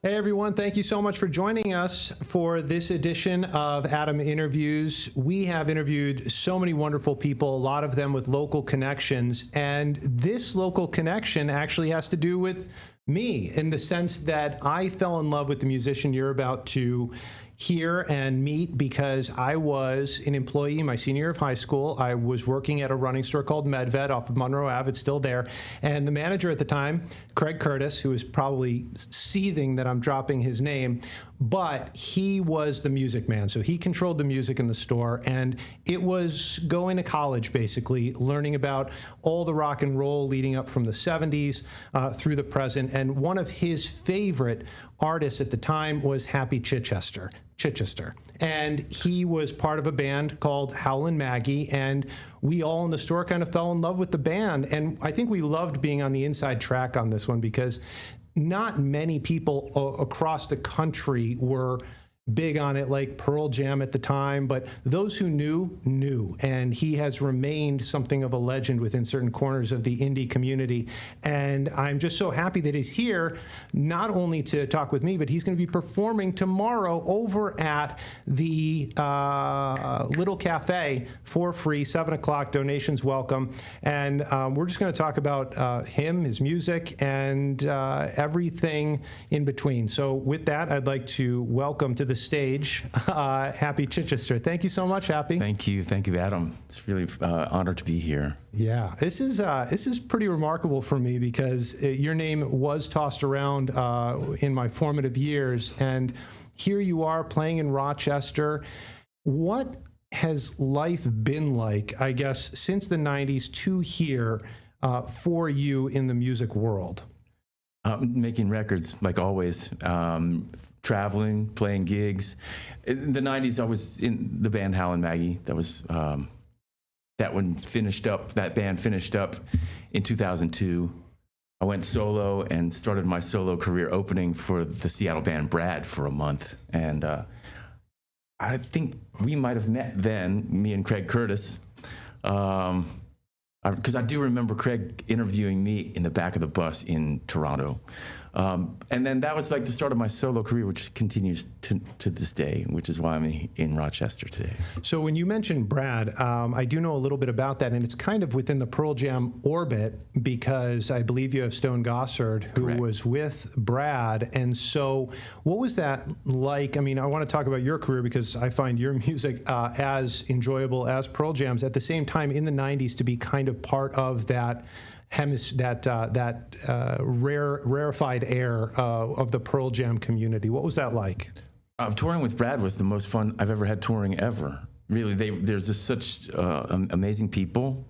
Hey everyone, thank you so much for joining us for this edition of Adam Interviews. We have interviewed so many wonderful people, a lot of them with local connections, and this local connection actually has to do with me in the sense that I fell in love with the musician you're about to hear and meet because I was an employee in my senior year of high school. I was working at a running store called MedVet off of Monroe Ave. It's still there. And the manager at the time, Craig Curtis, who is probably seething that I'm dropping his name, but he was the music man. So he controlled the music in the store, and it was going to college, basically, learning about all the rock and roll leading up from the 70s through the present. And one of his favorite artists at the time was Happy Chichester. And he was part of a band called Howlin' Maggie, and we all in the store kind of fell in love with the band. And I think we loved being on the inside track on this one because not many people across the country were big on it, like Pearl Jam at the time, but those who knew, and he has remained something of a legend within certain corners of the indie community. And I'm just so happy that he's here, not only to talk with me, but he's going to be performing tomorrow over at the Little Cafe for free, 7 o'clock, donations welcome. And we're just going to talk about him, his music, and everything in between. So with that, I'd like to welcome to the stage Happy Chichester. Thank you so much, Happy. Thank you, Adam. It's really honored to be here. Yeah, this is pretty remarkable for me because your name was tossed around in my formative years, and here you are playing in Rochester. What has life been like, I guess, since the 90s to here for you in the music world? Making records, like always. Traveling, playing gigs. In the 90s, I was in the band Howlin' Maggie. That was that band finished up in 2002. I went solo and started my solo career opening for the Seattle band Brad for a month. And I think we might have met then, me and Craig Curtis, because I do remember Craig interviewing me in the back of the bus in Toronto. And then that was like the start of my solo career, which continues to this day, which is why I'm in Rochester today. So when you mentioned Brad, I do know a little bit about that, and it's kind of within the Pearl Jam orbit because I believe you have Stone Gossard, who Correct. was with Brad. And so what was that like? I mean, I want to talk about your career because I find your music as enjoyable as Pearl Jam's. At the same time, in the 90s, to be kind of part of that rarefied air of the Pearl Jam community. What was that like? Touring with Brad was the most fun I've ever had touring ever. Really, there's just such amazing people,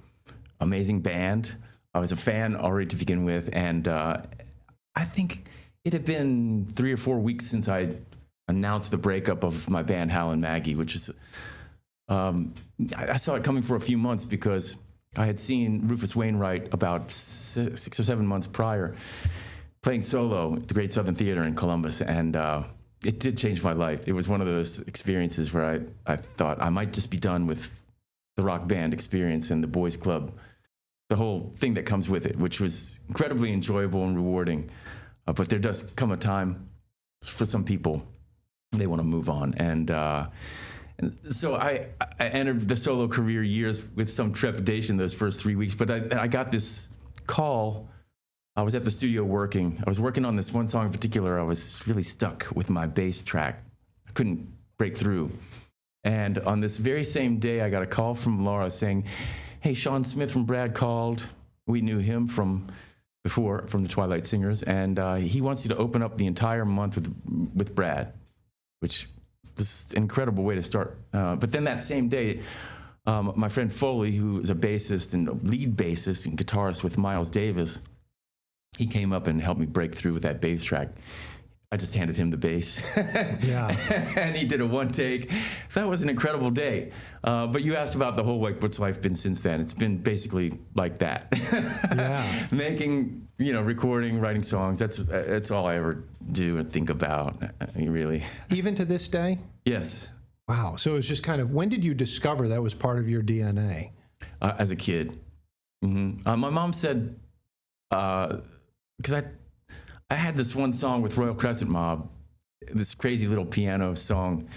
amazing band. I was a fan already to begin with, and I think it had been 3 or 4 weeks since I announced the breakup of my band Howlin' Maggie, which is I saw it coming for a few months because I had seen Rufus Wainwright about 6 or 7 months prior playing solo at the Great Southern Theater in Columbus, and it did change my life. It was one of those experiences where I thought I might just be done with the rock band experience and the boys club, the whole thing that comes with it, which was incredibly enjoyable and rewarding. But there does come a time for some people, they want to move on. And so I entered the solo career years with some trepidation those first 3 weeks, but I got this call. I was at the studio working. I was working on this one song in particular. I was really stuck with my bass track. I couldn't break through. And on this very same day, I got a call from Laura saying, hey, Sean Smith from Brad called. We knew him from before, from the Twilight Singers, and he wants you to open up the entire month with Brad, which was an incredible way to start. But then that same day, my friend Foley, who is a bassist and a lead bassist and guitarist with Miles Davis, he came up and helped me break through with that bass track. I just handed him the bass. Yeah. And he did a one take. That was an incredible day. But you asked about the whole, like, what's life been since then? It's been basically like that. Yeah. Making, recording, writing songs. That's all I ever do and think about, really. Even to this day? Yes. Wow. So it was just kind of, when did you discover that was part of your DNA? As a kid. Mm-hmm. My mom said, because I had this one song with Royal Crescent Mob, this crazy little piano song,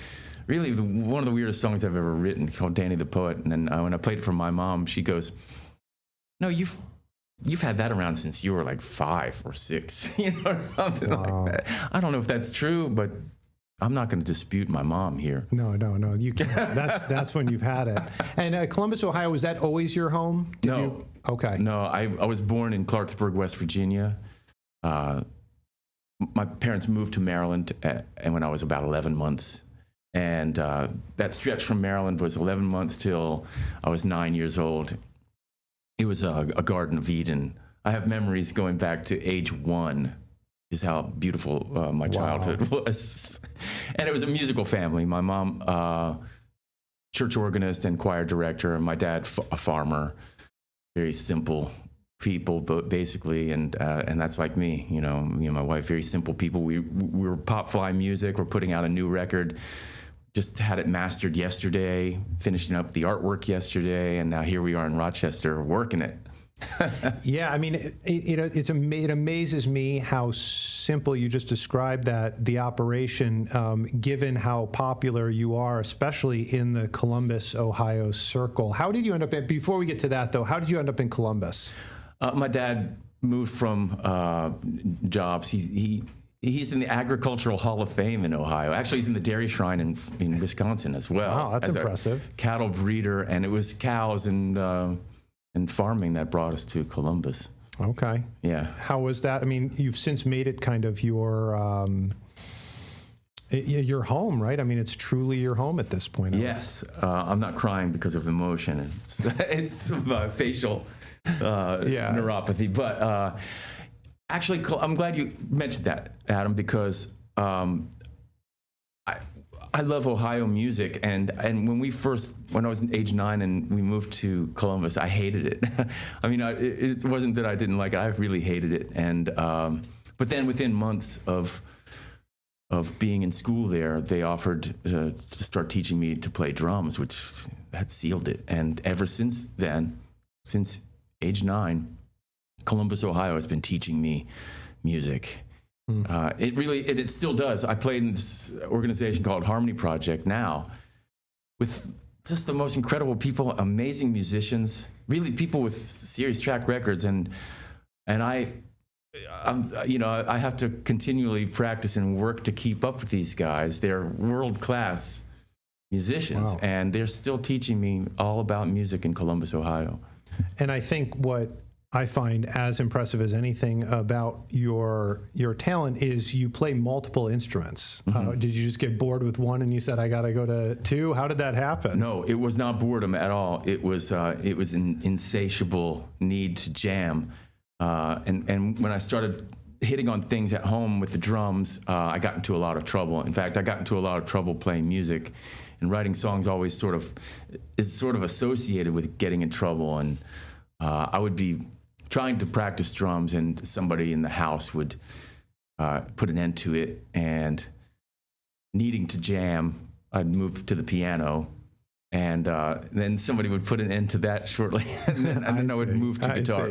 really one of the weirdest songs I've ever written, called Danny the Poet. And then when I played it for my mom, she goes, "No, you've had that around since you were like 5 or 6, you know, or something like that." I don't know if that's true, but I'm not going to dispute my mom here. No, you can't. That's when you've had it. And Columbus, Ohio, was that always your home? No. Okay. No, I was born in Clarksburg, West Virginia. My parents moved to Maryland and when I was about 11 months. And that stretch from Maryland was 11 months till I was 9 years old. It was a Garden of Eden. I have memories going back to age 1 is how beautiful my childhood was. And it was a musical family. My mom, church organist and choir director, and my dad, a farmer. Very simple people, but basically, and that's like me. You know, me and my wife, very simple people. We were pop fly music. We're putting out a new record. Just had it mastered yesterday, finishing up the artwork yesterday, and now here we are in Rochester working it. Yeah, I mean, it amazes me how simple you just described the operation, given how popular you are, especially in the Columbus, Ohio circle. How did you end up before we get to that, though, how did you end up in Columbus? My dad moved from jobs. He's in the Agricultural Hall of Fame in Ohio. Actually, he's in the Dairy Shrine in Wisconsin as well. Wow, that's as impressive. A cattle breeder, and it was cows and farming that brought us to Columbus. Okay. Yeah. How was that? I mean, you've since made it kind of your home, right? I mean, it's truly your home at this point. Yes. I'm not crying because of emotion. It's facial neuropathy. But actually, I'm glad you mentioned that, Adam, because I love Ohio music, and when I was age 9 and we moved to Columbus, I hated it. I mean, it wasn't that I didn't like it; I really hated it. And but then within months of being in school there, they offered to start teaching me to play drums, which that sealed it. And ever since then, since age 9, Columbus, Ohio has been teaching me music. It still does. I play in this organization called Harmony Project now with just the most incredible people, amazing musicians, really people with serious track records. And I have to continually practice and work to keep up with these guys. They're world-class musicians, and they're still teaching me all about music in Columbus, Ohio. And I think what I find as impressive as anything about your talent is you play multiple instruments. Did you just get bored with one and you said, I got to go to 2? How did that happen? No, it was not boredom at all. It was an insatiable need to jam. And when I started hitting on things at home with the drums, I got into a lot of trouble. In fact, I got into a lot of trouble playing music, and writing songs always sort of associated with getting in trouble. And I would be trying to practice drums, and somebody in the house would put an end to it. And needing to jam, I'd move to the piano, and then somebody would put an end to that shortly, and then I would move to guitar.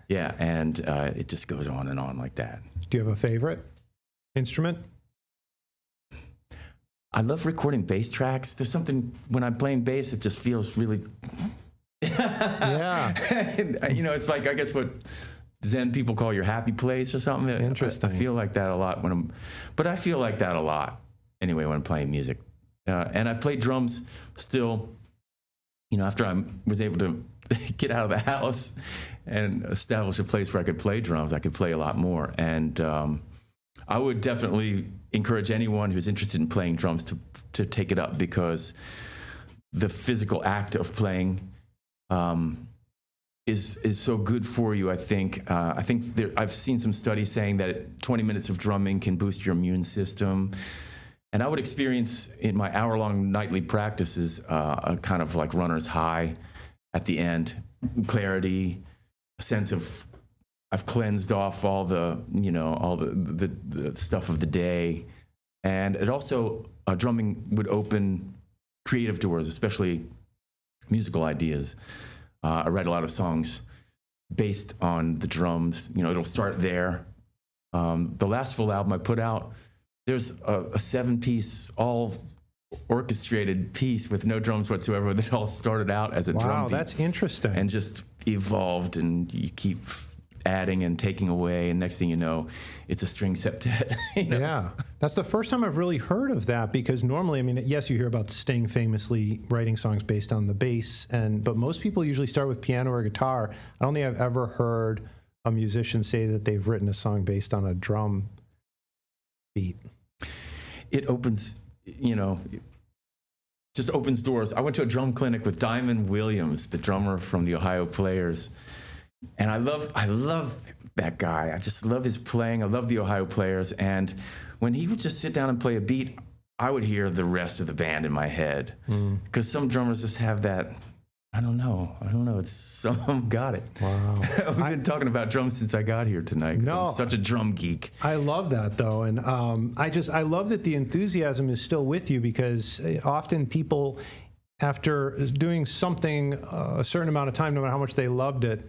Yeah, and it just goes on and on like that. Do you have a favorite instrument? I love recording bass tracks. There's something when I'm playing bass, it just feels really... Yeah. It's like, I guess, what Zen people call your happy place or something. Interesting. I feel like that a lot but I feel like that a lot anyway when I'm playing music. And I play drums still, after I was able to get out of the house and establish a place where I could play drums, I could play a lot more. And I would definitely encourage anyone who's interested in playing drums to take it up, because the physical act of playing is so good for you. I think I've seen some studies saying that 20 minutes of drumming can boost your immune system. And I would experience in my hour-long nightly practices a kind of like runner's high at the end, clarity, a sense of I've cleansed off all the stuff of the day. And it also, drumming would open creative doors, especially musical ideas. I write a lot of songs based on the drums. It'll start there, The last full album I put out, there's a 7-piece, all orchestrated piece with no drums whatsoever that all started out as a drum Wow, beat that's interesting. and just evolved, and you keep adding and taking away, and next thing you know, it's a string septet. You know? Yeah, that's the first time I've really heard of that, because normally, I mean, yes, you hear about Sting famously writing songs based on the bass, but most people usually start with piano or guitar. I don't think I've ever heard a musician say that they've written a song based on a drum beat. It opens, just opens doors. I went to a drum clinic with Diamond Williams, the drummer from the Ohio Players. And I love that guy. I just love his playing. I love the Ohio Players. And when he would just sit down and play a beat, I would hear the rest of the band in my head. Because some drummers just have that, I don't know. It's some got it. Wow. We've been talking about drums since I got here tonight. No. I'm such a drum geek. I love that, though. And I love that the enthusiasm is still with you, because often people, after doing something a certain amount of time, no matter how much they loved it,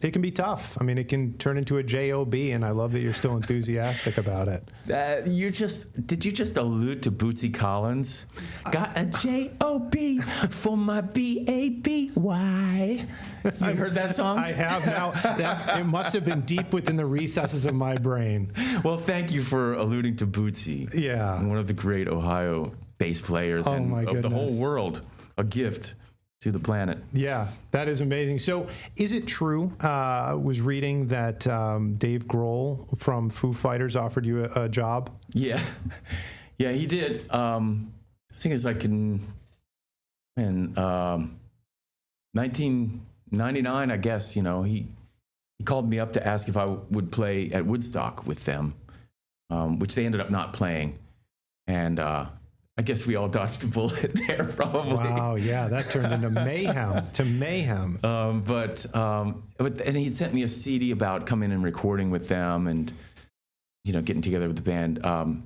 it can be tough. I mean, it can turn into a job, and I love that you're still enthusiastic about it. Did you just allude to Bootsy Collins? Got a job for my baby. Why? You heard that song? I have now. It must have been deep within the recesses of my brain. Well, thank you for alluding to Bootsy. Yeah. One of the great Ohio bass players Oh, my of the whole goodness. world. A gift to the planet. Yeah, that is amazing. So is it true, I was reading that Dave Grohl from Foo Fighters offered you a job? Yeah. Yeah, he did. I think it was like in 1999, I guess, he called me up to ask if I would play at Woodstock with them, which they ended up not playing. And I guess we all dodged a bullet there, probably. Wow, yeah, that turned into mayhem. But he sent me a CD about coming and recording with them, and getting together with the band. But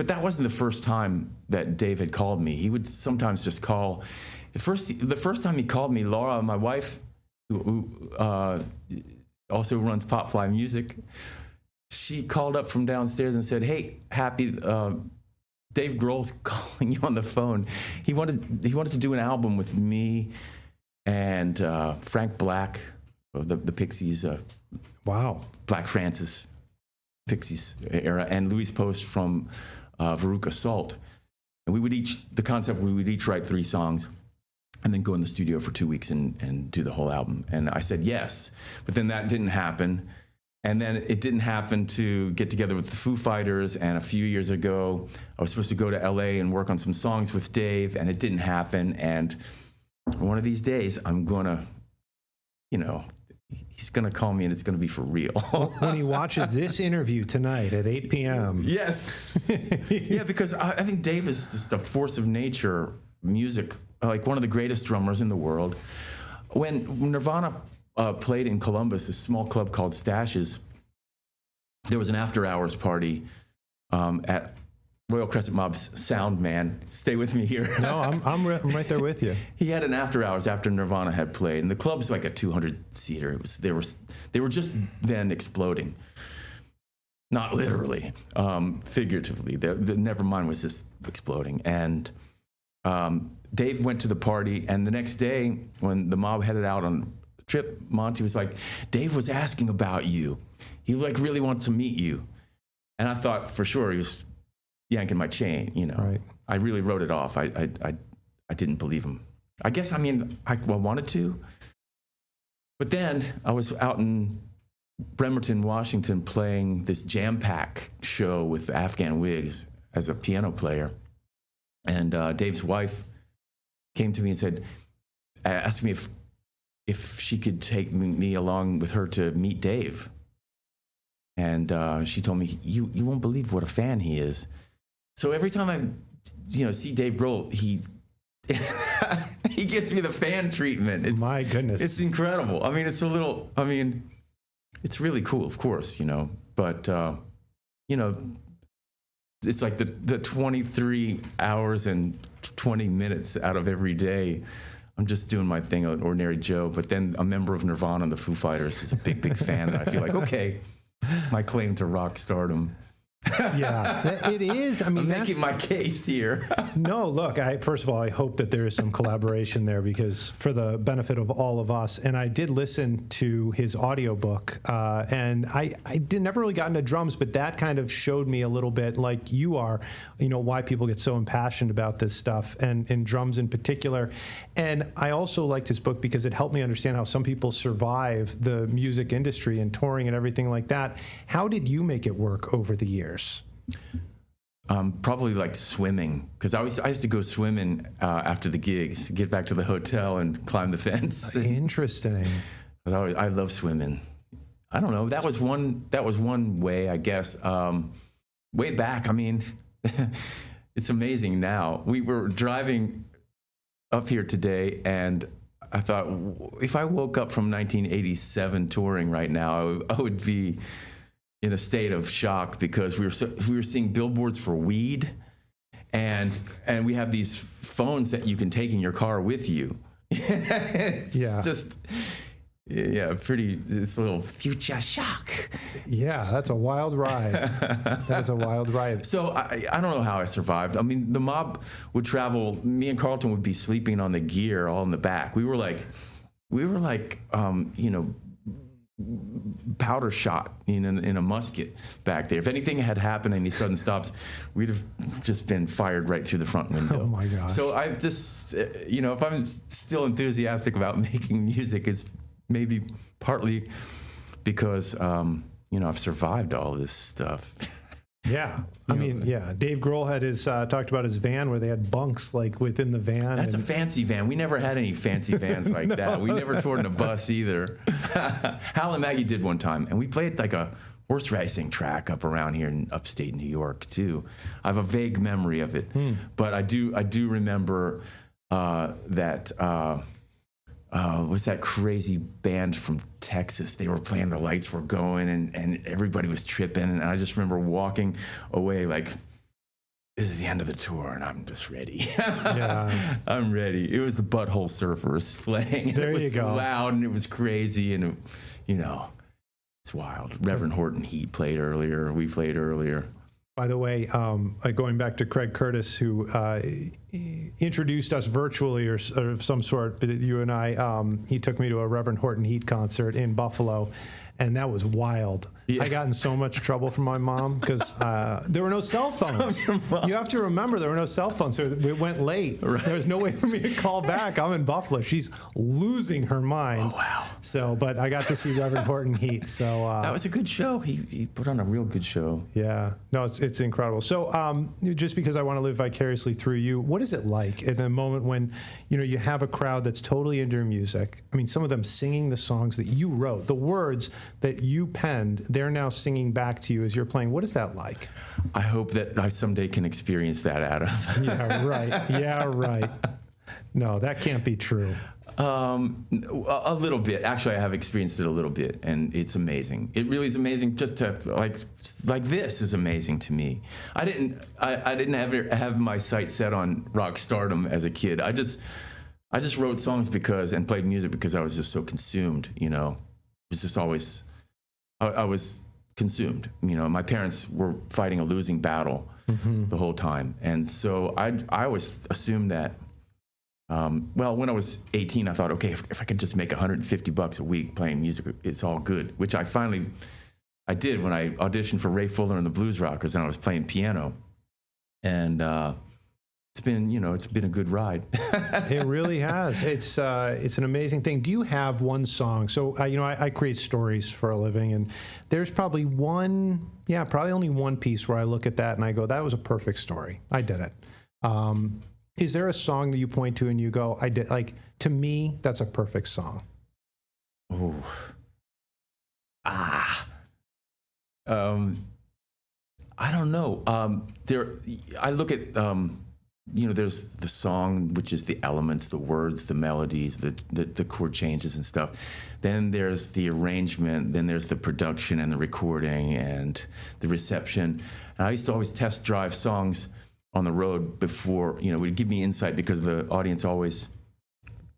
that wasn't the first time that Dave had called me. He would sometimes just call. The first time he called me, Laura, my wife, who also runs Popfly Music, she called up from downstairs and said, "Hey, Happy, Dave Grohl's calling you on the phone. He wanted to do an album with me and Frank Black of the Pixies." Wow. Black Francis Pixies era, and Louise Post from Veruca Salt. And we would each write 3 songs and then go in the studio for 2 weeks and do the whole album. And I said yes, but then that didn't happen. And then it didn't happen to get together with the Foo Fighters. And a few years ago, I was supposed to go to LA and work on some songs with Dave, and it didn't happen. And one of these days, I'm gonna, he's gonna call me, and it's gonna be for real. When he watches this interview tonight at 8 p.m. Yes. Yeah, because I think Dave is just a force of nature, music, like one of the greatest drummers in the world. When Nirvana played in Columbus, this small club called Stashes, there was an after-hours party at Royal Crescent Mob's sound man. Stay with me here. No, I'm right there with you. He had an after-hours after Nirvana had played, and the club's like a 200-seater. They were just then exploding. Not literally, figuratively. The Nevermind was just exploding. And Dave went to the party, and the next day, when the mob headed out on the trip, Monty was like, "Dave was asking about you. He really wanted to meet you." And I thought for sure he was yanking my chain, Right. I really wrote it off. I didn't believe him. I guess, I wanted to. But then I was out in Bremerton, Washington, playing this jam pack show with Afghan Wigs as a piano player. And Dave's wife came to me and asked me if she could take me along with her to meet Dave. And she told me, you won't believe what a fan he is. So every time I see Dave Grohl, he he gives me the fan treatment. My goodness. It's incredible. It's really cool, of course, but it's like the 23 hours and 20 minutes out of every day I'm just doing my thing, an ordinary Joe. But then a member of Nirvana and the Foo Fighters is a big fan, and I feel like, okay, my claim to rock stardom. Yeah, it is. I mean, I'm making my case here. No, look, first of all, I hope that there is some collaboration there, because for the benefit of all of us. And I did listen to his audiobook, and I never really got into drums, but that kind of showed me a little bit, like you are, why people get so impassioned about this stuff, and drums in particular. And I also liked his book because it helped me understand how some people survive the music industry and touring and everything like that. How did you make it work over the years? Probably like swimming, because I used to go swimming after the gigs, get back to the hotel and climb the fence. Interesting. I love swimming. I don't know. That was one way, I guess. Way back, I mean, it's amazing now. We were driving up here today, and I thought, if I woke up from 1987 touring right now, I would be in a state of shock, because we were seeing billboards for weed, and we have these phones that you can take in your car with you. It's just, it's a little future shock. Yeah, that's a wild ride. That's a wild ride. So I don't know how I survived. I mean, the mob would travel. Me and Carlton would be sleeping on the gear all in the back. We were like, powder shot in a musket back there. If anything had happened, any sudden stops, we'd have just been fired right through the front window. Oh my gosh. So I just, if I'm still enthusiastic about making music, it's maybe partly because, I've survived all this stuff. Yeah. I mean, Dave Grohl had talked about his van where they had bunks like within the van. That's a fancy van. We never had any fancy vans like that. We never toured in a bus either. Hal and Maggie did one time, and we played like a horse racing track up around here in upstate New York too. I have a vague memory of it, but I do remember that. Was that crazy band from Texas? They were playing, the lights were going, and everybody was tripping. And I just remember walking away like, this is the end of the tour, and I'm just ready. Yeah. I'm ready. It was the Butthole Surfers playing. And there it was you go. Loud, and it was crazy, and it's wild. Reverend Horton Heat played earlier. We played earlier. By the way, going back to Craig Curtis, who introduced us virtually or of some sort, but you and I, he took me to a Reverend Horton Heat concert in Buffalo, and that was wild. Yeah. I got in so much trouble from my mom because there were no cell phones. You have to remember there were no cell phones, so it went late. Right. There was no way for me to call back. I'm in Buffalo. She's losing her mind. Oh, wow. So, but I got to see Reverend Horton Heat. So that was a good show. He put on a real good show. Yeah. No, it's incredible. So just because I want to live vicariously through you, what is it like in the moment when, you have a crowd that's totally into your music? I mean, some of them singing the songs that you wrote, the words that you penned, they're now singing back to you as you're playing. What is that like? I hope that I someday can experience that, Adam. Yeah, right. Yeah, right. No, that can't be true. A little bit. Actually, I have experienced it a little bit, and it's amazing. It really is amazing. Just to like this is amazing to me. I didn't ever have my sights set on rock stardom as a kid. I just wrote songs and played music because I was just so consumed. It was just always I was consumed. My parents were fighting a losing battle the whole time, and so I always assumed that. When I was 18, I thought, okay, if I could just make $150 a week playing music, it's all good, which I did when I auditioned for Ray Fuller and the Blues Rockers, and I was playing piano. And it's been a good ride. It really has. It's an amazing thing. Do you have one song? So, I create stories for a living, and there's probably only one piece where I look at that and I go, that was a perfect story. I did it. Is there a song that you point to and you go, to me, that's a perfect song? Oh. I don't know. I look at, there's the song, which is the elements, the words, the melodies, the chord changes and stuff. Then there's the arrangement, then there's the production and the recording and the reception. And I used to always test drive songs on the road before, it would give me insight because the audience always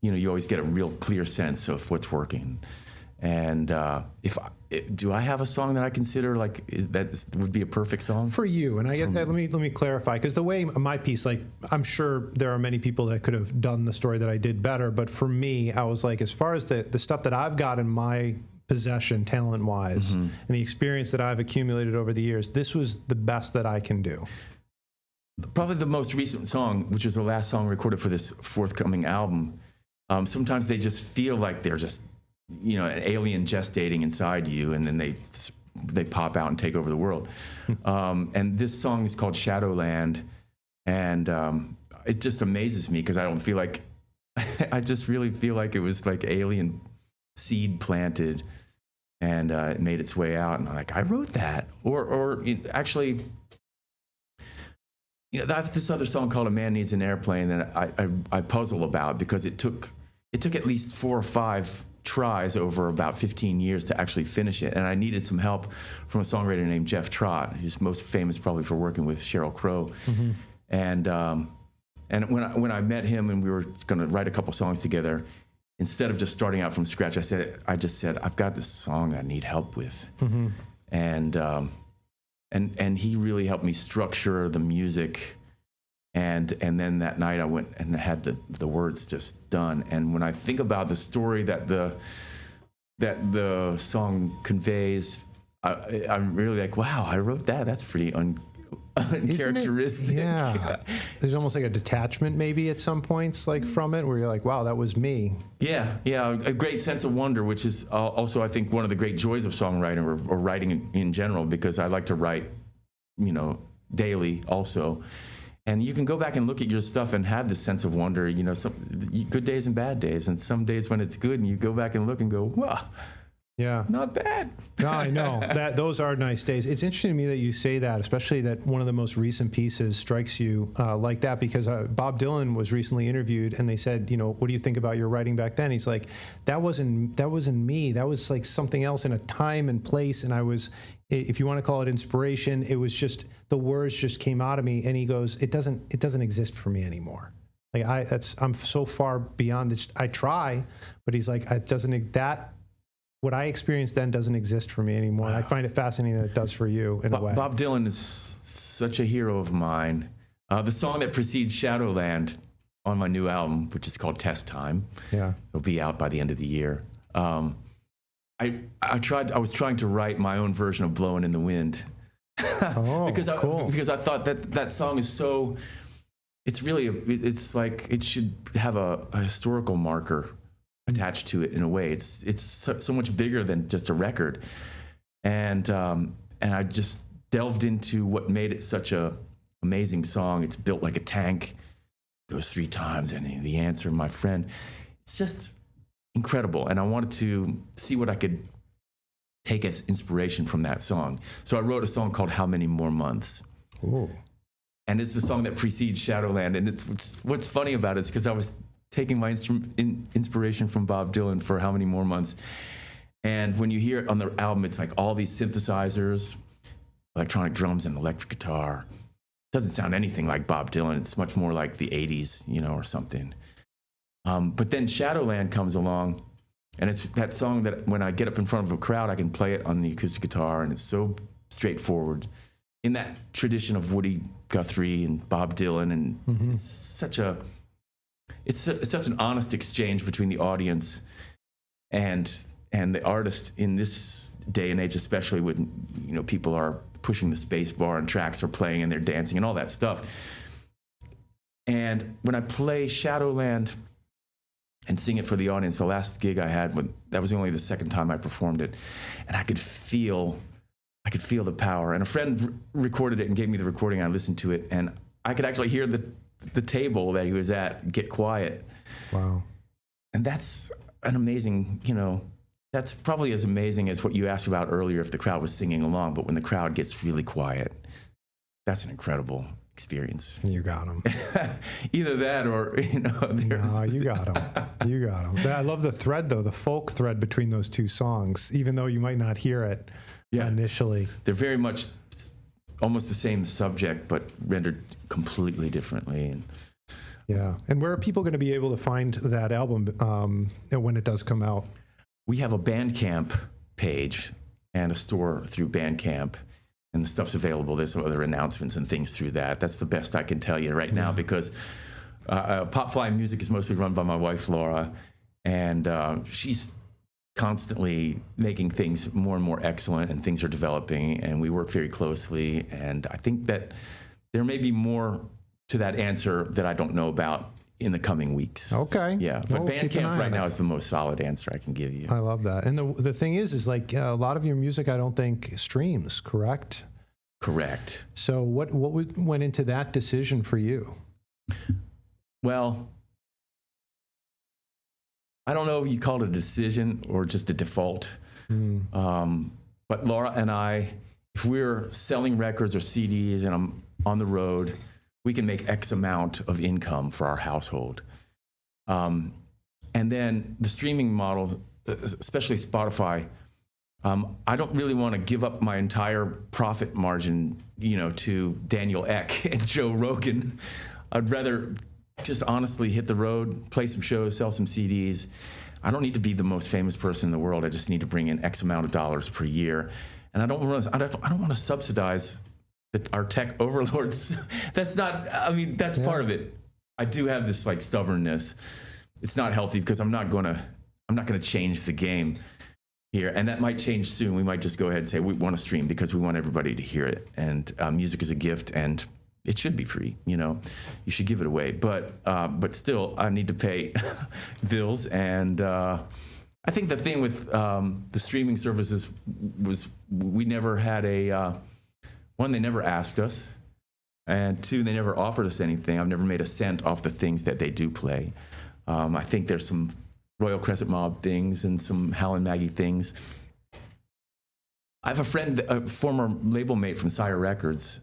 you always get a real clear sense of what's working. And do I have a song that I consider would be a perfect song for you? And I guess let me clarify, because the way my piece, like, I'm sure there are many people that could have done the story that I did better, but for me, I was like, as far as the stuff that I've got in my possession, talent-wise, and the experience that I've accumulated over the years, this was the best that I can do. Probably the most recent song, which is the last song recorded for this forthcoming album. Sometimes they just feel like they're just, an alien gestating inside you, and then they pop out and take over the world. And this song is called Shadowland, and it just amazes me because I don't feel like, I just really feel like it was like alien seed planted, and it made its way out, and I'm like, I wrote that. Actually, I have this other song called "A Man Needs an Airplane" that I puzzle about, because it took at least 4 or 5 tries over about 15 years to actually finish it, and I needed some help from a songwriter named Jeff Trott, who's most famous probably for working with Sheryl Crow. And when I met him and we were going to write a couple songs together, instead of just starting out from scratch, I just said, I've got this song I need help with. And he really helped me structure the music. And then that night I went and had the words just done. And when I think about the story that the song conveys, I'm really like, wow, I wrote that. That's pretty uncharacteristic. Yeah. There's almost like a detachment maybe at some points, like, from it, where you're like, wow, that was me. Yeah, a great sense of wonder, which is also, I think, one of the great joys of songwriting or writing in general, because I like to write, daily also. And you can go back and look at your stuff and have this sense of wonder, some good days and bad days, and some days when it's good and you go back and look and go, wow. Yeah, not bad. No, I know that those are nice days. It's interesting to me that you say that, especially that one of the most recent pieces strikes you like that, because Bob Dylan was recently interviewed, and they said, what do you think about your writing back then? He's like, that wasn't me. That was like something else in a time and place, and I was, if you want to call it inspiration, it was just the words just came out of me. And he goes, it doesn't exist for me anymore. Like I'm so far beyond this. I try, but he's like, what I experienced then doesn't exist for me anymore. Wow. I find it fascinating that it does for you in a way. Bob Dylan is such a hero of mine. The song that precedes Shadowland on my new album, which is called Test Time, it'll be out by the end of the year. I was trying to write my own version of Blowing in the Wind. because I thought that song is so, it's like it should have a historical marker attached to it in a way. It's so much bigger than just a record, and I just delved into what made it such a amazing song. It's built like a tank, goes 3 times, and the answer, my friend. It's just incredible, and I wanted to see what I could take as inspiration from that song. So I wrote a song called "How Many More Months." Ooh. And it's the song that precedes Shadowland, and what's funny about it is because I was taking my inspiration from Bob Dylan for "How Many More Months." And when you hear it on the album, it's like all these synthesizers, electronic drums and electric guitar. It doesn't sound anything like Bob Dylan. It's much more like the 80s, or something. But then Shadowland comes along, and it's that song that when I get up in front of a crowd, I can play it on the acoustic guitar, and it's so straightforward in that tradition of Woody Guthrie and Bob Dylan. And it's such an honest exchange between the audience and the artist in this day and age, especially when people are pushing the space bar and tracks are playing and they're dancing and all that stuff. And when I play Shadowland and sing it for the audience, the last gig I had, that was only the second time I performed it, and I could feel the power. And a friend recorded it and gave me the recording. I listened to it, and I could actually hear the table that he was at get quiet. Wow. And that's an amazing, that's probably as amazing as what you asked about earlier if the crowd was singing along. But when the crowd gets really quiet, that's an incredible experience. You got him. Either that or, No, you got him. You got him. I love the thread, though, the folk thread between those 2 songs, even though you might not hear it initially. They're very much almost the same subject, but rendered completely differently. And Yeah. And where are people going to be able to find that album when it does come out? We have a Bandcamp page and a store through Bandcamp, and the stuff's available. There's some other announcements and things through that. That's the best I can tell you right now, because Pop Fly Music is mostly run by my wife, Laura, and she's constantly making things more and more excellent, and things are developing, and we work very closely. And I think that there may be more to that answer that I don't know about in the coming weeks. Okay. Yeah, but Well, keep an eye Bandcamp right on now it. is the most solid answer I can give you. I love that. And the thing is like a lot of your music, I don't think streams, correct? Correct. So what went into that decision for you? Well, I don't know if you call it a decision or just a default. But Laura and I, if we're selling records or CDs and I'm on the road, we can make X amount of income for our household. And then the streaming model, especially Spotify, I don't really want to give up my entire profit margin, to Daniel Ek and Joe Rogan. I'd rather just honestly hit the road, play some shows, sell some CDs. I don't need to be the most famous person in the world. I just need to bring in X amount of dollars per year. And I don't want to subsidize our tech overlords. That's part of it. I do have this like stubbornness. It's not healthy because I'm not going to change the game here. And that might change soon. We might just go ahead and say we want to stream because we want everybody to hear it. And music is a gift, and it should be free. You should give it away. But still, I need to pay bills. And I think the thing with the streaming services was we never had one, they never asked us, and two, they never offered us anything. I've never made a cent off the things that they do play. I think there's some Royal Crescent Mob things and some Hal and Maggie things. I have a friend, a former label mate from Sire Records.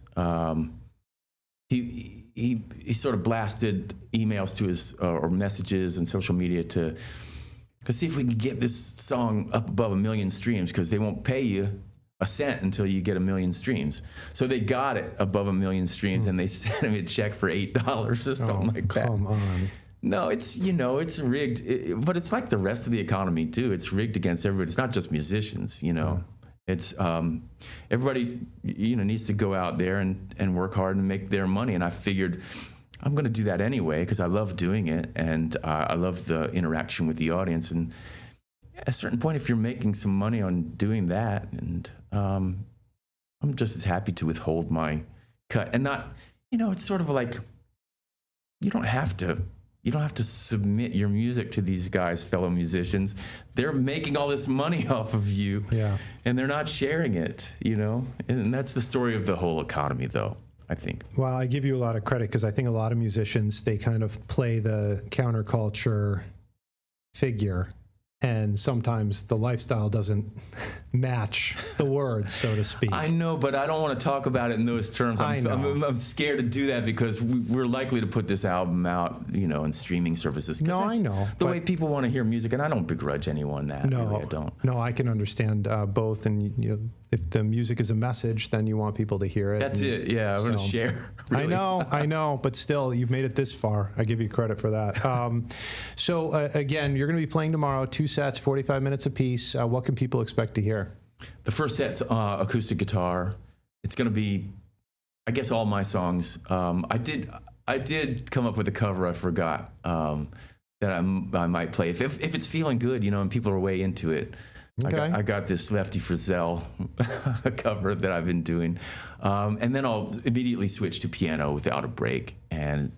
He sort of blasted emails to his or messages and social media to see if we can get this song up above 1 million streams, because they won't pay you a cent until you get 1 million streams. So they got it above 1 million streams, and they sent him a check for $8 or something like that. Come on. No, it's rigged, but it's like the rest of the economy too. It's rigged against everybody. It's not just musicians, It's everybody, needs to go out there and work hard and make their money. And I figured I'm going to do that anyway because I love doing it, and I love the interaction with the audience. And at a certain point, if you're making some money on doing that, and I'm just as happy to withhold my cut and not, it's sort of like you don't have to submit your music to these guys, fellow musicians. They're making all this money off of you, and they're not sharing it, And that's the story of the whole economy, though, I think. Well, I give you a lot of credit because I think a lot of musicians, they kind of play the counterculture figure, and sometimes the lifestyle doesn't match the words, so to speak. I know, but I don't want to talk about it in those terms. I'm scared to do that because we're likely to put this album out, in streaming services. No, I know. The way people want to hear music, and I don't begrudge anyone that. No, really, I don't. No, I can understand both. And if the music is a message, then you want people to hear it. That's it. Yeah, I want to share. Really. I know, but still, you've made it this far. I give you credit for that. So again, you're going to be playing tomorrow, 2 sets, 45 minutes apiece. What can people expect to hear? The first set's acoustic guitar. It's going to be, I guess, all my songs. I did come up with a cover. I forgot that I might play if it's feeling good, and people are way into it. Okay. I got this Lefty Frizzell cover that I've been doing, and then I'll immediately switch to piano without a break, and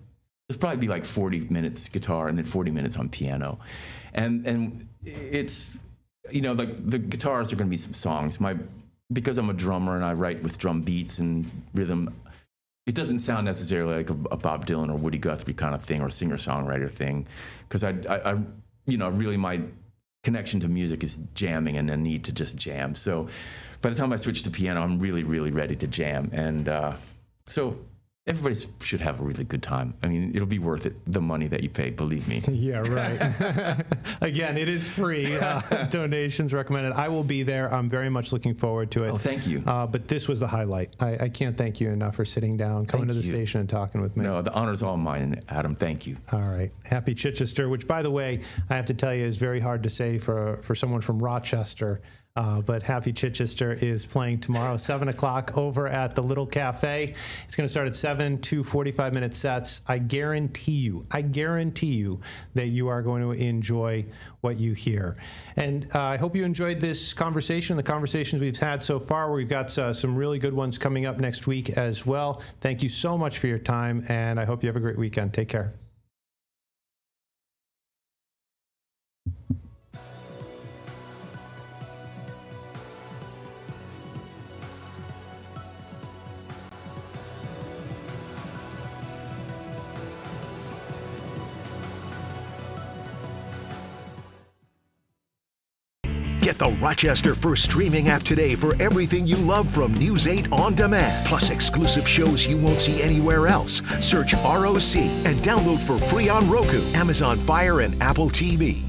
it'll probably be like 40 minutes guitar and then 40 minutes on piano, and it's like the guitars are going to be some songs. Because I'm a drummer and I write with drum beats and rhythm, it doesn't sound necessarily like a Bob Dylan or Woody Guthrie kind of thing or singer-songwriter thing, because I really my connection to music is jamming and a need to just jam. So by the time I switch to piano, I'm really, really ready to jam. And so everybody should have a really good time. I mean, it'll be worth it, the money that you pay, believe me. Yeah, right. Again, it is free. Donations recommended. I will be there. I'm very much looking forward to it. Oh, thank you. But this was the highlight. I can't thank you enough for sitting down, coming to the station and talking with me. No, the honor's all mine, Adam. Thank you. All right. Happy Chichester, which, by the way, I have to tell you is very hard to say for someone from Rochester. But Happy Chichester is playing tomorrow, 7 o'clock over at the Little Cafe. It's going to start at 7, 2 45-minute sets. I guarantee you that you are going to enjoy what you hear. And I hope you enjoyed this conversation, the conversations we've had so far. We've got some really good ones coming up next week as well. Thank you so much for your time, and I hope you have a great weekend. Take care. Get the Rochester First streaming app today for everything you love from News 8 On Demand, plus exclusive shows you won't see anywhere else. Search ROC and download for free on Roku, Amazon Fire, and Apple TV.